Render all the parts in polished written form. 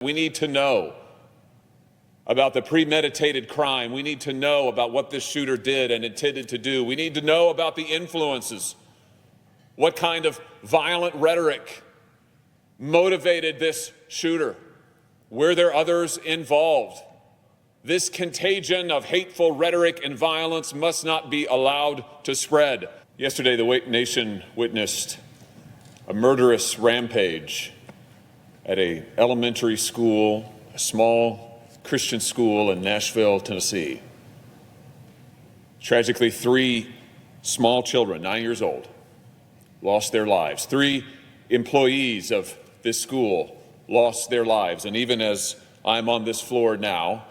We need to know about the premeditated crime. We need to know about what this shooter did and intended to do. We need to know about the influences. What kind of violent rhetoric motivated this shooter? Were there others involved? This contagion of hateful rhetoric and violence must not be allowed to spread. Yesterday, the nation witnessed a murderous rampage at an elementary school, a small Christian school in Nashville, Tennessee. Tragically, 3 small children, 9 years old, lost their lives. 3 employees of this school lost their lives. And even as I'm on this floor now,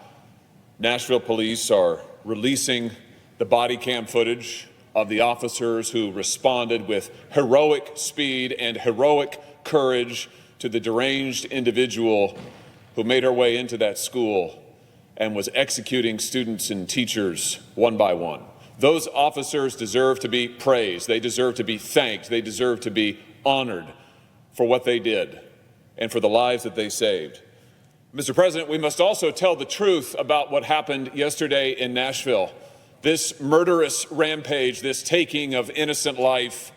Nashville police are releasing the body cam footage of the officers who responded with heroic speed and heroic courage to the deranged individual who made her way into that school and was executing students and teachers one by one. Those officers deserve to be praised. They deserve to be thanked. They deserve to be honored for what they did and for the lives that they saved. Mr. President, we must also tell the truth about what happened yesterday in Nashville. This murderous rampage, this taking of innocent life,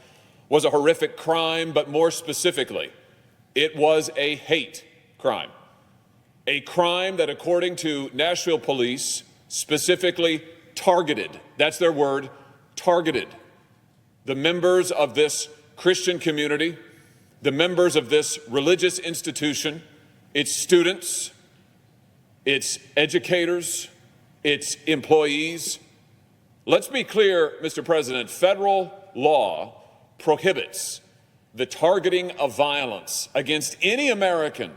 was a horrific crime, but more specifically, it was a hate crime. A crime that, according to Nashville police, specifically targeted, that's their word, targeted, the members of this Christian community, the members of this religious institution, its students, its educators, its employees. Let's be clear, Mr. President, federal law prohibits the targeting of violence against any American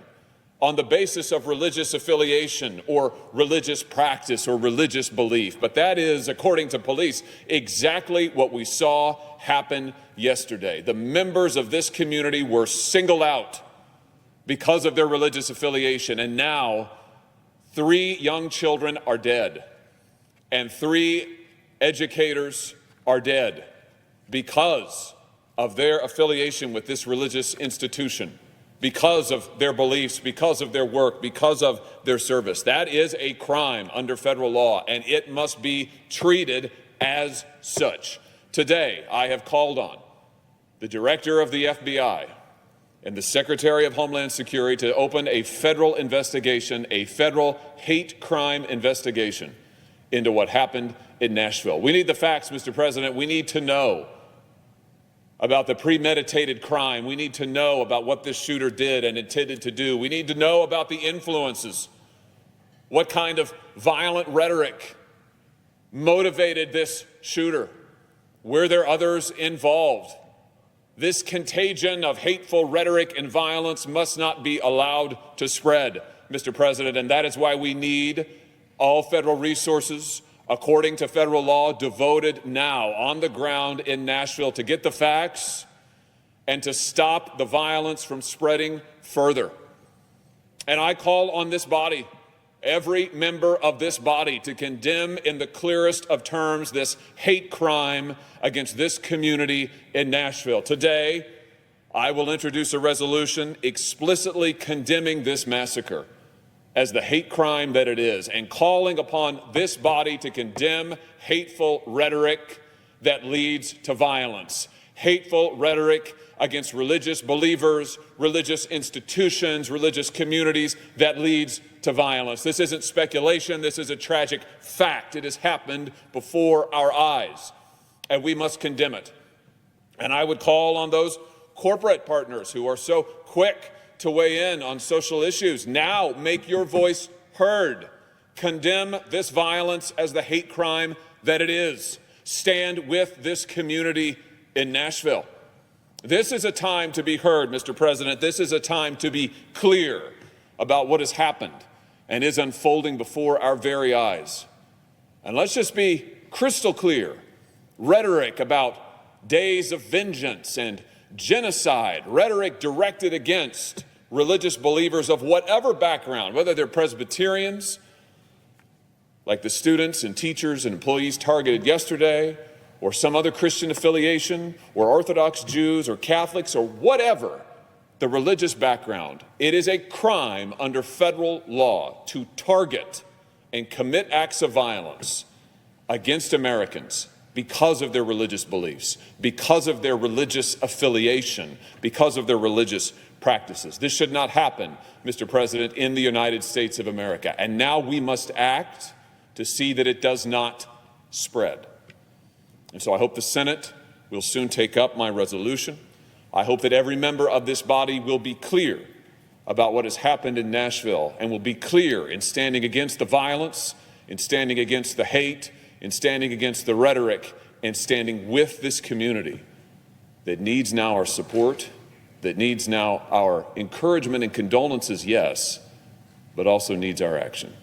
on the basis of religious affiliation or religious practice or religious belief. But that is, according to police, exactly what we saw happen yesterday. The members of this community were singled out because of their religious affiliation, and now 3 young children are dead, and 3 educators are dead because of their affiliation with this religious institution, because of their beliefs, because of their work, because of their service. That is a crime under federal law, and it must be treated as such. Today, I have called on the director of the FBI and the Secretary of Homeland Security to open a federal investigation, a federal hate crime investigation into what happened in Nashville. We need the facts, Mr. President. We need to know about the premeditated crime. We need to know about what this shooter did and intended to do. We need to know about the influences. What kind of violent rhetoric motivated this shooter? Were there others involved? This contagion of hateful rhetoric and violence must not be allowed to spread, Mr. President, and that is why we need all federal resources, according to federal law, devoted now on the ground in Nashville to get the facts and to stop the violence from spreading further. And I call on this body, every member of this body, to condemn in the clearest of terms this hate crime against this community in Nashville. Today, I will introduce a resolution explicitly condemning this massacre as the hate crime that it is, and calling upon this body to condemn hateful rhetoric that leads to violence, hateful rhetoric against religious believers, religious institutions, religious communities that leads to violence. This isn't speculation. This is a tragic fact. It has happened before our eyes, and we must condemn it. And I would call on those corporate partners who are so quick to weigh in on social issues. Now make your voice heard. Condemn this violence as the hate crime that it is. Stand with this community in Nashville. This is a time to be heard, Mr. President. This is a time to be clear about what has happened and is unfolding before our very eyes. And let's just be crystal clear. Rhetoric about days of vengeance and genocide, rhetoric directed against religious believers of whatever background, whether they're Presbyterians, like the students and teachers and employees targeted yesterday, or some other Christian affiliation, or Orthodox Jews, or Catholics, or whatever the religious background. It is a crime under federal law to target and commit acts of violence against Americans because of their religious beliefs, because of their religious affiliation, because of their religious practices. This should not happen, Mr. President, in the United States of America. And now we must act to see that it does not spread. And so I hope the Senate will soon take up my resolution. I hope that every member of this body will be clear about what has happened in Nashville and will be clear in standing against the violence, in standing against the hate, in standing against the rhetoric, and standing with this community that needs now our support, that needs now our encouragement and condolences, yes, but also needs our action.